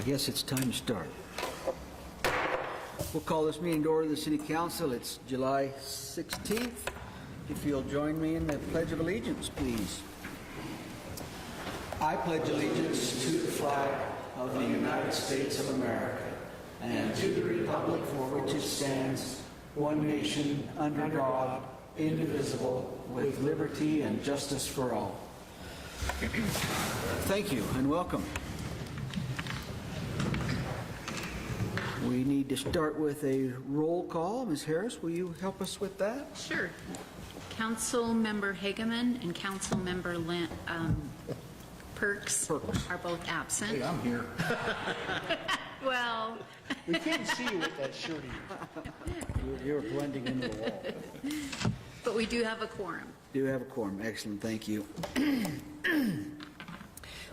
guess it's time to start. We'll call this meeting to order of the City Council. It's July 16th. If you'll join me in the Pledge of Allegiance, please. I pledge allegiance to the flag of the United States of America and to the republic for which it stands, one nation, under God, indivisible, with liberty and justice for all. Thank you and welcome. We need to start with a roll call. Ms. Harris, will you help us with that? Sure. Council Member Hageman and Council Member Perks are both absent. Hey, I'm here. Well, We can't see you with that shirt on. You're blending into the wall. but we do have a quorum. Do have a quorum. Excellent. Thank you.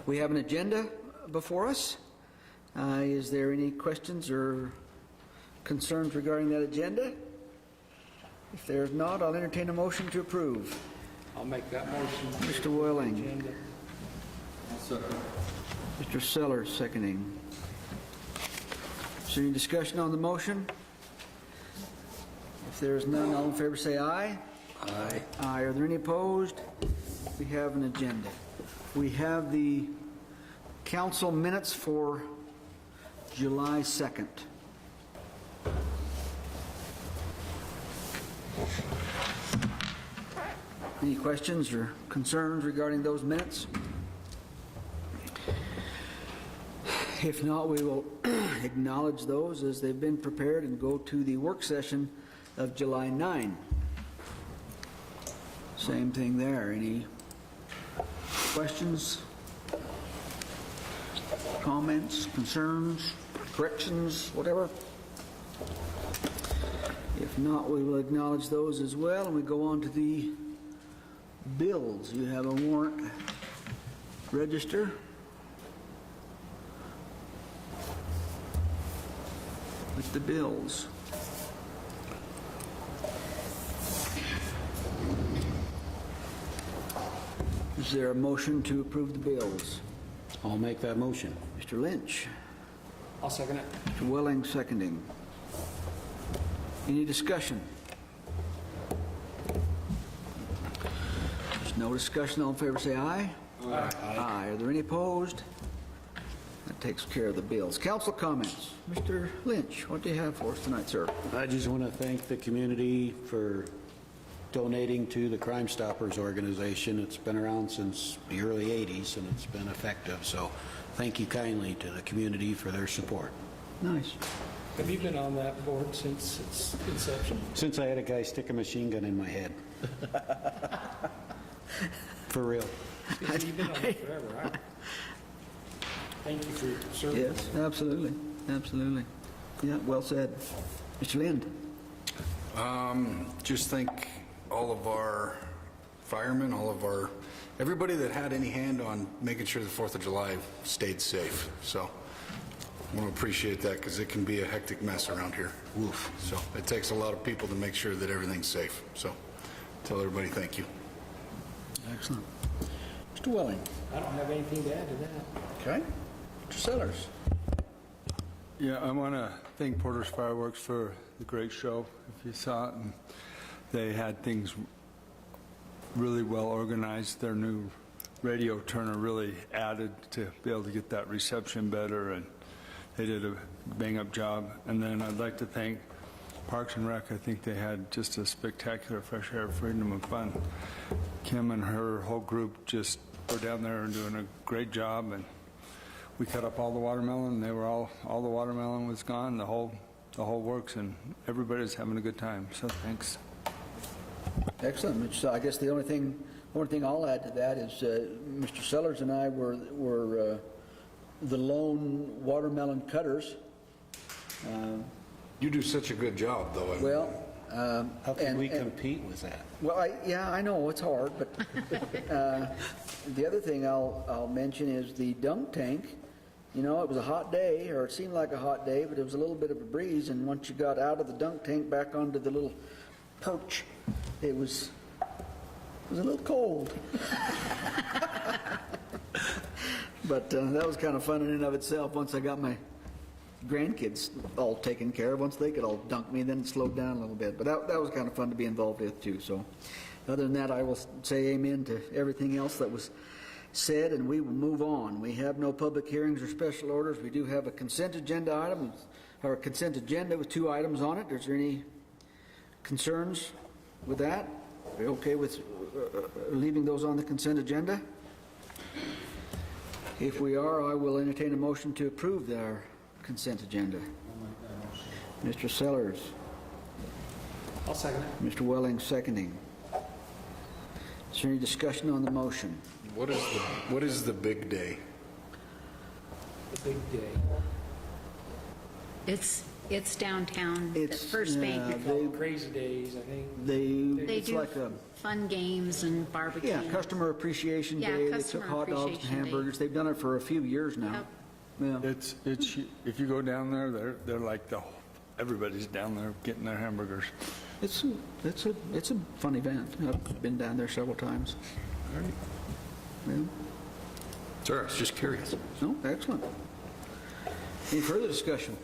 We have an agenda before us. Is there any questions or concerns regarding that agenda? If there's not, I'll entertain a motion to approve. I'll make that motion. Mr. Welling. Agenda. Mr. Sellers seconding. Is there any discussion on the motion? If there is none, all in favor say aye. Aye. Aye. Are there any opposed? We have an agenda. We have the council minutes for July 2nd. Any questions or concerns regarding those minutes? If not, we will acknowledge those as they've been prepared and go to the work session of July 9. Same thing there. Any questions, comments, concerns, corrections, whatever? If not, we will acknowledge those as well, and we go on to the bills. You have a warrant register. With the bills. Is there a motion to approve the bills? I'll make that motion. Mr. Lynch. I'll second it. Mr. Welling seconding. Any discussion? There's no discussion. All in favor say aye. Aye. Aye. Are there any opposed? That takes care of the bills. Council comments. Mr. Lynch, what do you have for us tonight, sir? I just want to thank the community for donating to the Crime Stoppers organization. It's been around since the early 80s and it's been effective. So thank you kindly to the community for their support. Nice. Have you been on that board since its inception? Since I had a guy stick a machine gun in my head. For real. You've been on it forever, right? Thank you for your service. Yes, absolutely. Absolutely. Yeah, well said. Mr. Lind. Just thank all of our firemen, everybody that had any hand on making sure the 4th of July stayed safe. So I want to appreciate that because it can be a hectic mess around here. Oof. So it takes a lot of people to make sure that everything's safe. So tell everybody thank you. Excellent. Mr. Welling. I don't have anything to add to that. Okay. Mr. Sellers. Yeah, I want to thank Porter's Fireworks for the great show. If you saw it, and they had things really well organized. Their new radio turner really added to be able to get that reception better, and they did a bang-up job. And then I'd like to thank Parks and Rec. I think they had just a spectacular fresh air, freedom, and fun. Kim and her whole group just were down there and doing a great job, and we cut up all the watermelon. They were all the watermelon was gone. The whole works, and everybody's having a good time. So thanks. Excellent. So I guess the only thing I'll add to that is Mr. Sellers and I were the lone watermelon cutters. You do such a good job, though. Well, How can we compete with that? Well, I know it's hard, but the other thing I'll mention is the dunk tank. You know, it was a hot day, or it seemed like a hot day, but it was a little bit of a breeze, and once you got out of the dunk tank back onto the little perch, it was a little cold. But that was kind of fun in and of itself, once I got my grandkids all taken care of. Once they could all dunk me, then it slowed down a little bit. But that was kind of fun to be involved with, too. So other than that, I will say amen to everything else that was said, and we will move on. We have no public hearings or special orders. We do have a consent agenda item, or a consent agenda with 2 items on it. Is there any concerns with that? Are we okay with leaving those on the consent agenda? If we are, I will entertain a motion to approve our consent agenda. Mr. Sellers. I'll second it. Mr. Welling seconding. Is there any discussion on the motion? What is the big day? The big day. It's downtown, the It's, first bank. Crazy days, I think. They It's do like a, fun games and barbecue. yeah, Customer Appreciation Yeah, Day. They took Customer hot dogs and Appreciation Day. hamburgers. They've done it for a few years now. Yeah. It's if you go down there, they're like everybody's down there getting their hamburgers. It's a fun event. I've been down there several times. Yeah. Sir, I was just curious. No, excellent. Any further discussion?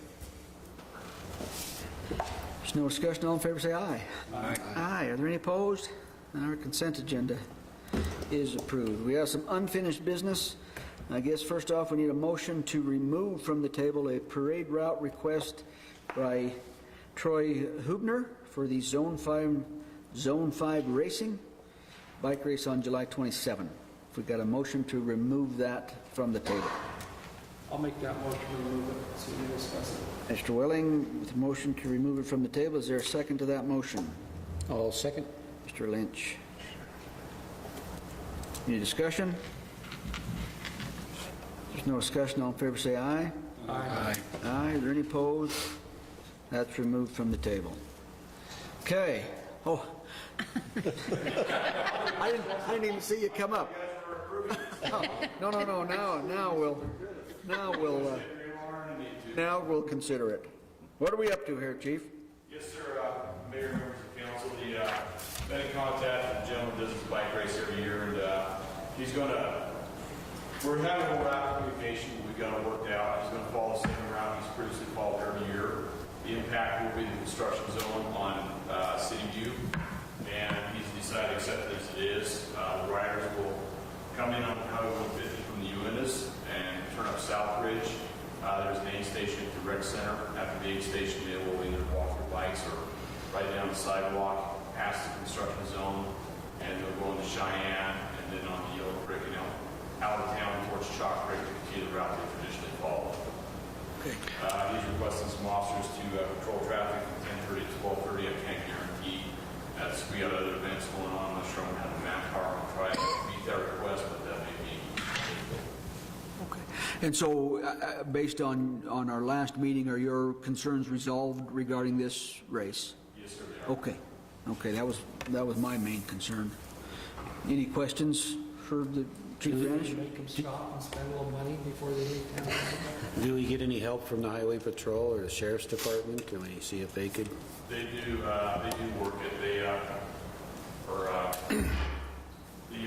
There's no discussion. All in favor, say aye. Aye. Aye. Are there any opposed? And our consent agenda is approved. We have some unfinished business. I guess first off, we need a motion to remove from the table a parade route request by Troy Hubner for the Zone 5 racing bike race on July 27. If we got a motion to remove that from the table. I'll make that motion to remove it, so we can discuss it. Mr. Welling, with a motion to remove it from the table, is there a second to that motion? I'll second. Mr. Lynch. Any discussion? There's no discussion. All in favor, say aye. Aye. Aye. Are there any opposed? That's removed from the table. Okay. Oh. I didn't even see you come up. Oh, no. Now we'll consider it. What are we up to here, Chief? Yes, sir. Mayor, members of council, been in contact with the gentleman who does this bike race every year, and we're having a route communication we've got it worked out. He's going to follow the same route he's previously followed every year. The impact will be the construction zone on City View, and he's decided to accept it as it is. The riders will come in on Highway 150 from the Uintas and turn up Southbridge. There's an aid station at the rec center. After the aid station, they will either walk their bikes or right down the sidewalk, past the construction zone, and they'll go into Cheyenne, and then on the Yellow Brick and out of town towards Chalk Creek to continue the route they traditionally follow. Okay. He's requesting some officers to patrol traffic from 10:30 to 12:30. I can't guarantee. We got other events going on. I'm not sure I'm going to have the manpower. I'll try to meet that request, but that may be. Okay. And so, based on our last meeting, are your concerns resolved regarding this race? Yes, sir, they are. Okay. Okay, that was my main concern. Any questions for the Chief Janish? Make them stop and spend a little money before they leave town. Do we get any help from the Highway Patrol or the Sheriff's Department? Can we see if they could? They do work it. The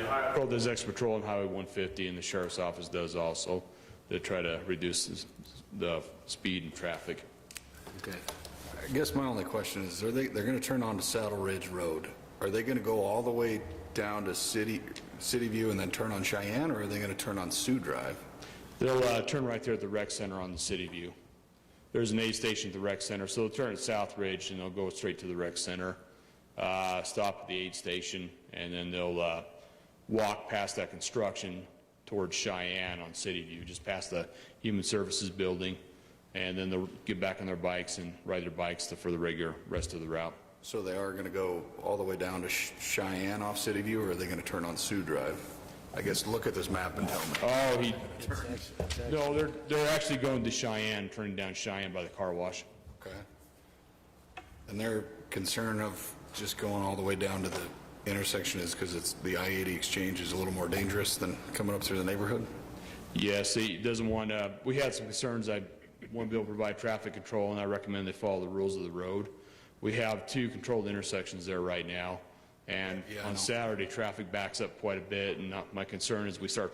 Highway Patrol does extra patrol on Highway 150, and the Sheriff's Office does also. They try to reduce the speed and traffic. Okay. I guess my only question is, they're going to turn onto Saddle Ridge Road. Are they going to go all the way down to City View and then turn on Cheyenne, or are they going to turn on Sioux Drive? They'll turn right there at the rec center on the City View. There's an aid station at the rec center, so they'll turn at Southridge and they'll go straight to the rec center, stop at the aid station, and then they'll walk past that construction towards Cheyenne on City View, just past the Human Services building, and then they'll get back on their bikes and ride their bikes for the regular rest of the route. So they are going to go all the way down to Cheyenne off City View, or are they going to turn on Sioux Drive? I guess look at this map and tell me. Oh, no, they're actually going to Cheyenne, turning down Cheyenne by the car wash. Okay. And their concern of just going all the way down to the intersection is because it's the I-80 exchange is a little more dangerous than coming up through the neighborhood? Yes, he doesn't want we had some concerns. I want to be able to provide traffic control, and I recommend they follow the rules of the road. We have 2 controlled intersections there right now, and Yeah, I on know. Saturday, traffic backs up quite a bit, and my concern is we start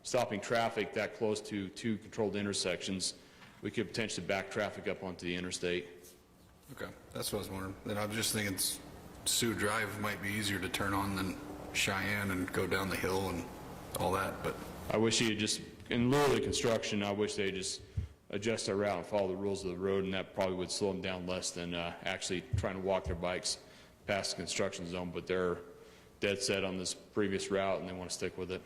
stopping traffic that close to two controlled intersections, we could potentially back traffic up onto the interstate. Okay, that's what I was wondering. And I'm just thinking Sioux Drive might be easier to turn on than Cheyenne and go down the hill and all that, but I wish he had just, in lieu of the construction, I wish they just adjust their route and follow the rules of the road, and that probably would slow them down less than actually trying to walk their bikes past the construction zone, but they're dead set on this previous route and they want to stick with it.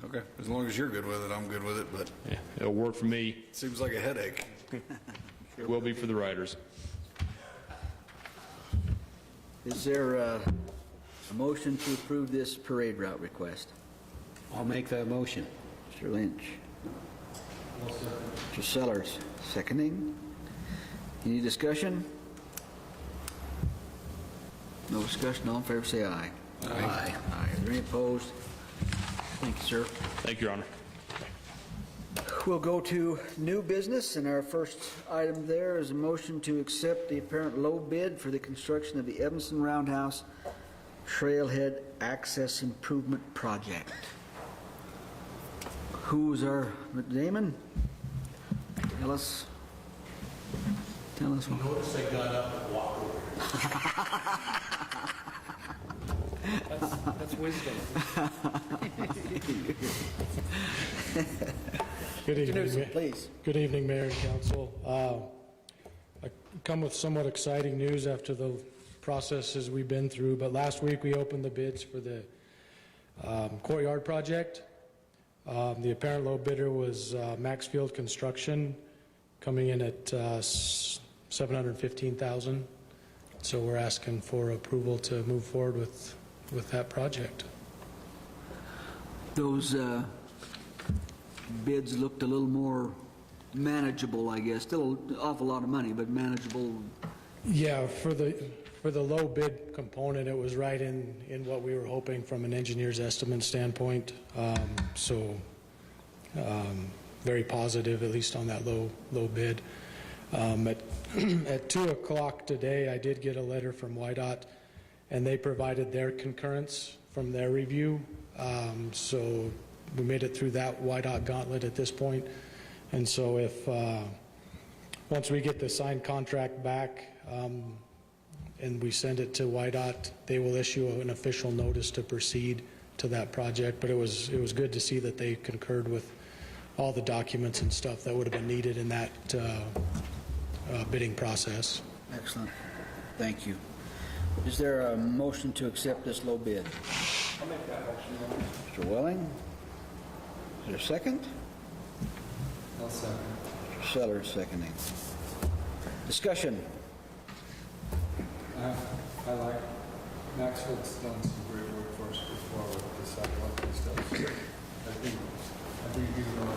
okay, as long as you're good with it, I'm good with it, but Yeah, it'll work for me. it seems like a headache. It will be for the riders. Is there a motion to approve this parade route request? I'll make that motion. Mr. Lynch. Mr. Sellers, seconding. Any discussion? No discussion, all in favor say aye. Aye. Aye. Are there any opposed? Thank you, sir. Thank you, Your Honor. We'll go to new business, and our first item there is a motion to accept the apparent low bid for the construction of the Evanston Roundhouse Trailhead Access Improvement Project. Who's our, Damon? Tell us. Notice I got up and walked over. That's wisdom. Good evening, Newsom, please. Good evening, Mayor and Council. I come with somewhat exciting news after the processes we've been through, but last week we opened the bids for the courtyard project. The apparent low bidder was Maxfield Construction, coming in at $715,000. So we're asking for approval to move forward with that project. Those bids looked a little more manageable, I guess. Still an awful lot of money, but manageable. Yeah, for the low bid component, it was right in what we were hoping from an engineer's estimate standpoint. Very positive, at least on that low bid. At 2 o'clock today, I did get a letter from YDOT, and they provided their concurrence from their review. So we made it through that YDOT gauntlet at this point. And so if once we get the signed contract back and we send it to YDOT, they will issue an official notice to proceed to that project. But it was good to see that they concurred with all the documents and stuff that would have been needed in that bidding process. Excellent. Thank you. Is there a motion to accept this low bid? I'll make that motion. Mr. Welling? Is there a second? I'll second. Mr. Sellers seconding. Discussion. I like, Maxfield's done some great work for us before with the sidewalk and stuff. I think you know,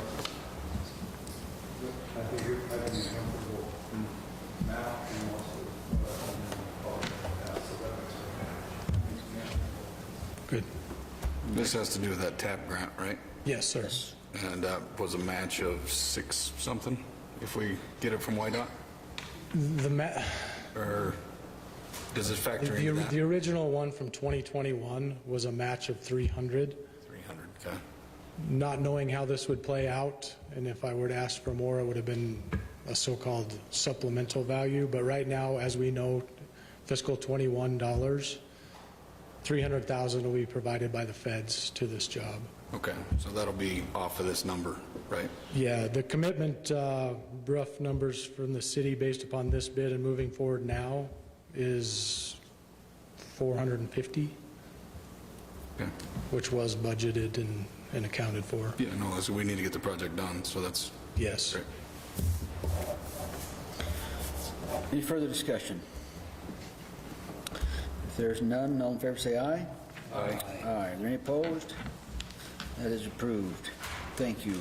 I'd be comfortable now and also, Good. This has to do with that TAP grant, right? Yes, sir. And that was a match of 6 something if we get it from YDOT? Or does it factor into that? The original one from 2021 was a match of 300. 300, okay. Not knowing how this would play out, and if I were to ask for more, it would have been a so-called supplemental value. But right now, as we know, fiscal 21 dollars, 300,000 will be provided by the feds to this job. Okay, so that'll be off of this number, right? Yeah, the commitment rough numbers from the city based upon this bid and moving forward now is 450, Okay. which was budgeted and accounted for. Yeah, no, so we need to get the project done, so that's Yes. great. Any further discussion? If there's none, all in favor say aye. Aye. Aye. Are there any opposed? That is approved. Thank you.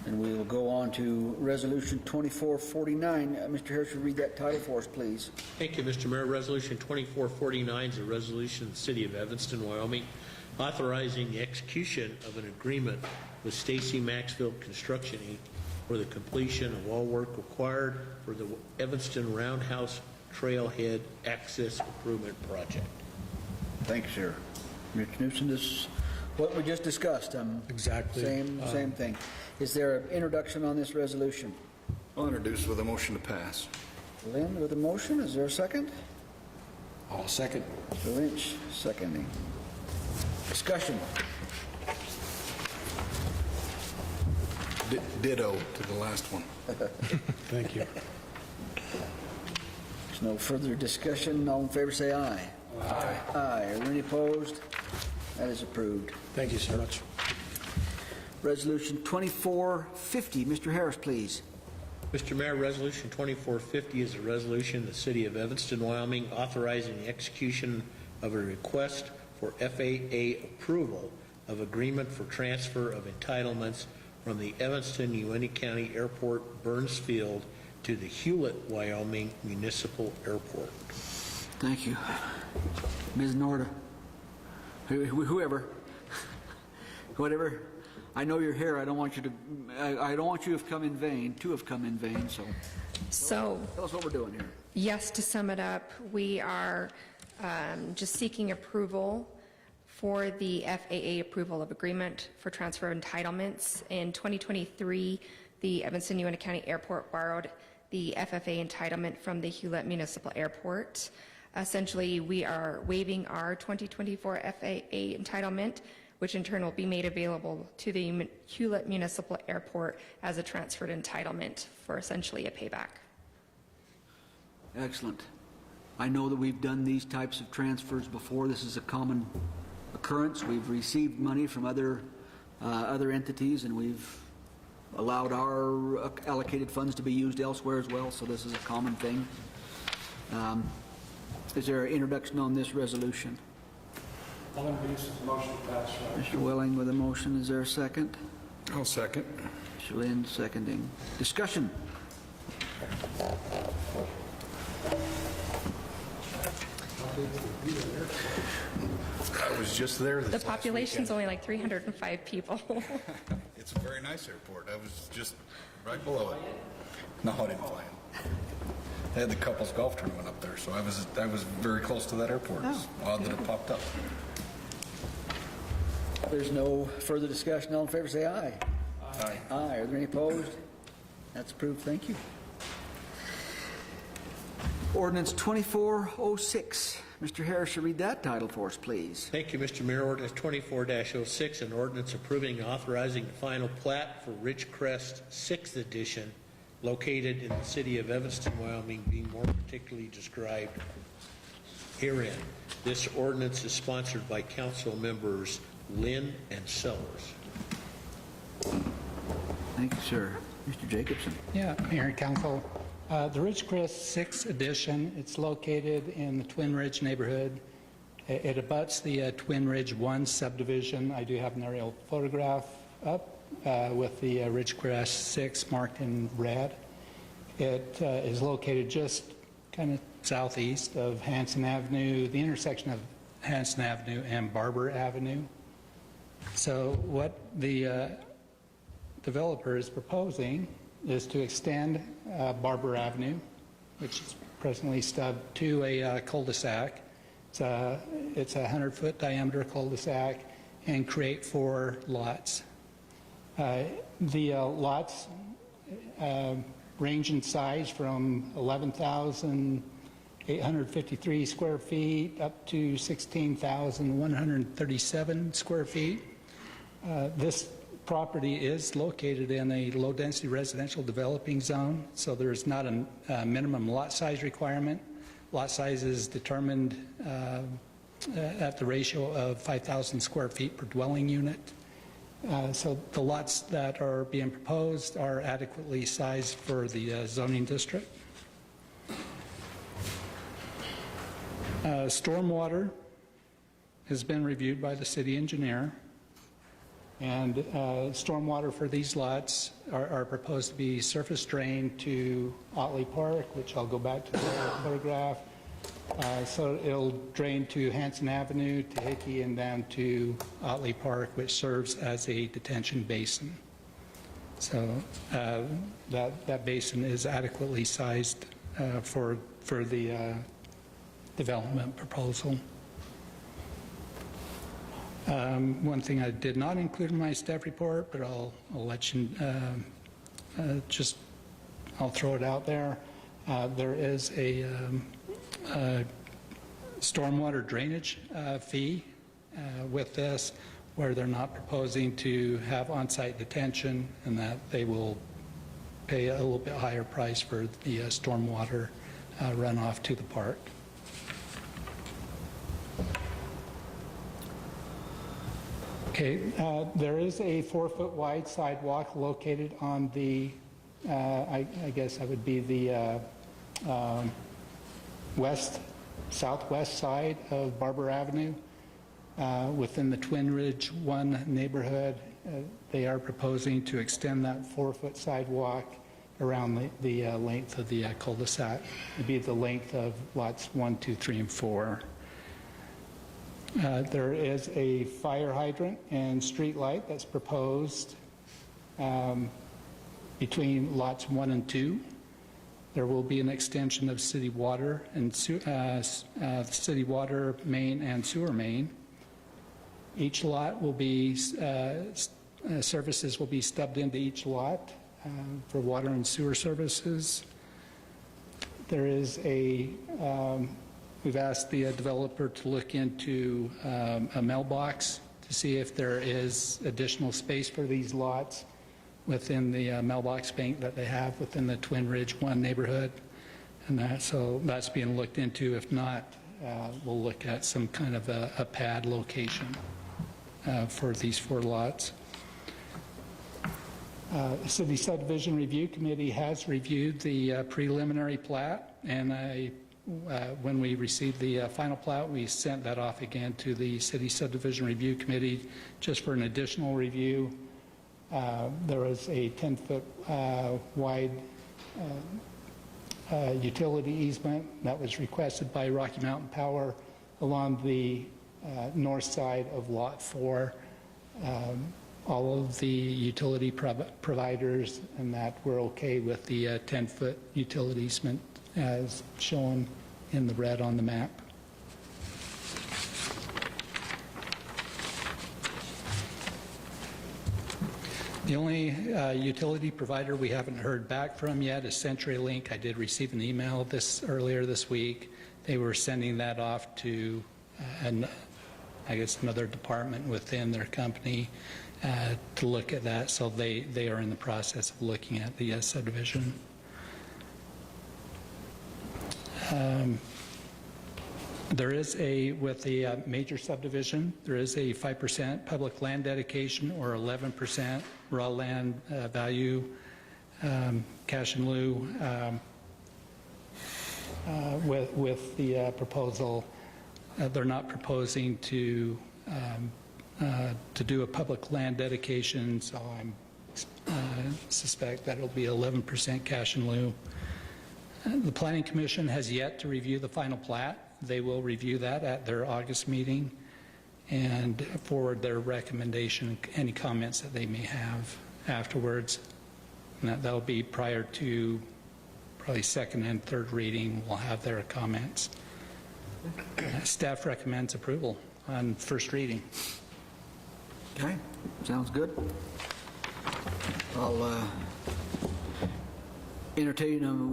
And we will go on to Resolution 2449. Mr. Harris, will you read that title for us, please? Thank you, Mr. Mayor. Resolution 2449 is a resolution of the City of Evanston, Wyoming, authorizing the execution of an agreement with Stacy Maxfield Construction, Inc. for the completion of all work required for the Evanston Roundhouse Trailhead Access Improvement Project. Thank you, sir. Mr. Newsom, this What we just discussed. Exactly. Same thing. Is there an introduction on this resolution? I'll introduce with a motion to pass. Lynn with a motion, is there a second? I'll second. Mr. Lynch, seconding. Discussion. Ditto to the last one. Thank you. There's no further discussion. All in favor, say aye. Aye. Aye. Are there any opposed? That is approved. Thank you so much. Resolution 2450. Mr. Harris, please. Mr. Mayor, Resolution 2450 is a resolution of the City of Evanston, Wyoming, authorizing the execution of a request for FAA approval of agreement for transfer of entitlements from the Evanston, Uintah County Airport, Burns Field, to the Hewlett, Wyoming Municipal Airport. Thank you. Ms. Norda. Whoever. Whatever. I know you're here. I don't want you to have come in vain, so tell us what we're doing here. Yes, to sum it up, we are just seeking approval for the FAA approval of agreement for transfer of entitlements. In 2023, the Evanston Uintah County Airport borrowed the FFA entitlement from the Hewlett Municipal Airport. Essentially, we are waiving our 2024 FAA entitlement, which in turn will be made available to the Hewlett Municipal Airport as a transferred entitlement for essentially a payback. Excellent. I know that we've done these types of transfers before. This is a common occurrence. We've received money from other entities, and we've allowed our allocated funds to be used elsewhere as well, so this is a common thing. Is there an introduction on this resolution? I'll introduce the motion to pass. Mr. Welling with a motion. Is there a second? I'll second. Mr. Lynn seconding. Discussion. I was just there this The last population's weekend. only like 305 people. It's a very nice airport. I was just right below it. No, I didn't fly it. They had the couples golf tournament up there, so I was very close to that airport. It's odd that it popped up. There's no further discussion. All in favor, say aye. Aye. Aye. Are there any opposed? That's approved. Thank you. Ordinance 2406. Mr. Harris, should read that title for us, please. Thank you, Mr. Mayor. Ordinance 24-06, an ordinance approving and authorizing the final plat for Ridgecrest 6th Edition, located in the city of Evanston, Wyoming, being more particularly described herein. This ordinance is sponsored by council members Lynn and Sellers. Thank you, sir. Mr. Jacobson. Yeah, Mayor and Council. The Ridgecrest 6th Edition, it's located in the Twin Ridge neighborhood. It abuts the Twin Ridge 1 subdivision. I do have an aerial photograph up with the Ridgecrest 6 marked in red. It is located just kind of southeast of Hanson Avenue, the intersection of Hanson Avenue and Barber Avenue. So what the developer is proposing is to extend Barber Avenue, which is presently stubbed, to a cul-de-sac. It's a 100-foot diameter cul-de-sac, and create 4 lots. The lots range in size from 11,853 square feet up to 16,137 square feet. This property is located in a low-density residential developing zone, so there is not a minimum lot size requirement. Lot size is determined at the ratio of 5,000 square feet per dwelling unit. So the lots that are being proposed are adequately sized for the zoning district. Stormwater has been reviewed by the city engineer. And stormwater for these lots are proposed to be surface drained to Otley Park, which I'll go back to the photograph. So it'll drain to Hanson Avenue, to Hickey, and then to Otley Park, which serves as a detention basin. So that basin is adequately sized for the development proposal. One thing I did not include in my staff report, but I'll let you, I'll throw it out there. There is a stormwater drainage fee with this, where they're not proposing to have on-site detention, and that they will pay a little bit higher price for the stormwater runoff to the park. Okay, there is a 4-foot wide sidewalk located on the, I guess that would be the southwest side of Barber Avenue within the Twin Ridge 1 neighborhood. They are proposing to extend that 4-foot sidewalk around the length of the cul-de-sac. It'd be the length of lots 1, 2, 3, and 4. There is a fire hydrant and street light that's proposed between lots 1 and 2. There will be an extension of city water and city water main and sewer main. Each lot will be services will be stubbed into each lot for water and sewer services. There is a we've asked the developer to look into a mailbox to see if there is additional space for these lots within the mailbox bank that they have within the Twin Ridge 1 neighborhood. And so that's being looked into. If not, we'll look at some kind of a pad location for these 4 lots. The City Subdivision Review Committee has reviewed the preliminary plat, and when we received the final plat, we sent that off again to the City Subdivision Review Committee just for an additional review. There was a 10-foot wide utility easement that was requested by Rocky Mountain Power along the north side of Lot 4. All of the utility providers and that were okay with the 10-foot utility easement as shown in the red on the map. The only utility provider we haven't heard back from yet is CenturyLink. I did receive an email earlier this week. They were sending that off to, I guess, another department within their company to look at that. So they are in the process of looking at the subdivision. There is with a major subdivision, there is a 5% public land dedication or 11% raw land value, cash in lieu, with the proposal. They're not proposing to do a public land dedication, so I suspect that it'll be 11% cash in lieu. The Planning Commission has yet to review the final plat. They will review that at their August meeting and forward their recommendation, any comments that they may have afterwards. And that'll be prior to probably second and third reading. We'll have their comments. Staff recommends approval on first reading. Okay, sounds good. I'll entertain,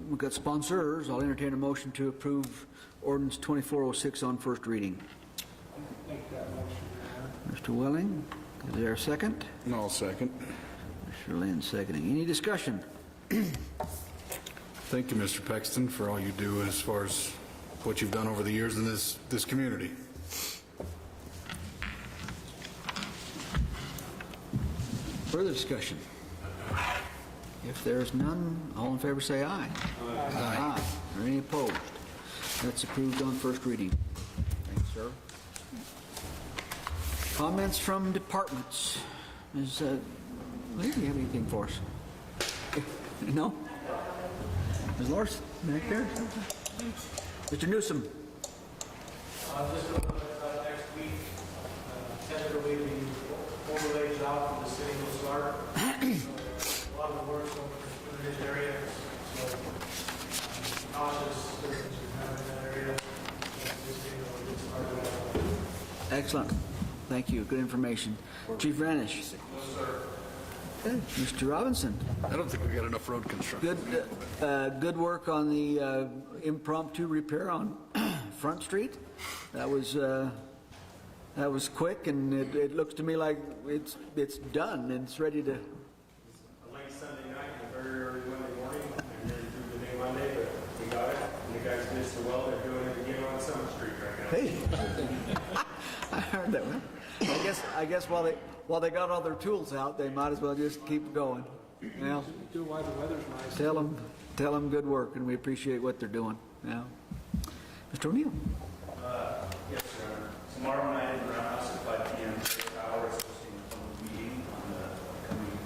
we've got sponsors. I'll entertain a motion to approve ordinance 2406 on first reading. Mr. Welling, is there a second? No, I'll second. Mr. Lynn seconding. Any discussion? Thank you, Mr. Pexton, for all you do as far as what you've done over the years in this community. Further discussion? If there's none, all in favor say aye. Aye. Aye. Are any opposed? That's approved on first reading. Thanks, sir. Comments from departments. Ms. Lee, do you have anything for us? No? Ms. Larson, back there? Mr. Newsom. Just next week, tentatively, the overlay job for the city will start. A lot of the work's over in this area, so cautious citizens who have in that area. This thing will get started. Excellent. Thank you, good information. Chief Ranish? Okay, Mr. Robinson? I don't think we got enough road construction. Good work on the impromptu repair on Front Street. That was quick, and it looks to me like it's done, and it's ready to... A late Sunday night and a very early Monday morning, and nearly through the day Monday, but we got it. And the guys did so well, they're doing it again on Summer Street right now. Hey, I heard that one. I guess while they got all their tools out, they might as well just keep going. Yeah. Do why the weather's nice. Tell them good work, and we appreciate what they're doing. Yeah. Mr. O'Neill? Yes, Your Honor. Tomorrow night in the Roundhouse at 5 p.m., Power is hosting a public meeting on the coming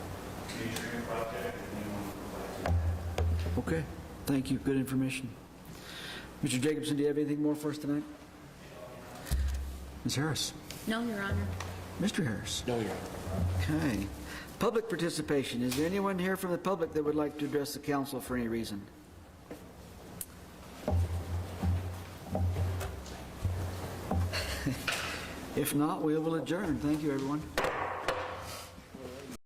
metering project, if anyone would like to. Okay, thank you, good information. Mr. Jacobson, do you have anything more for us tonight? Ms. Harris? No, Your Honor. Mr. Harris? No, Your Honor. Okay. Public participation. Is there anyone here from the public that would like to address the council for any reason? If not, we will adjourn. Thank you, everyone.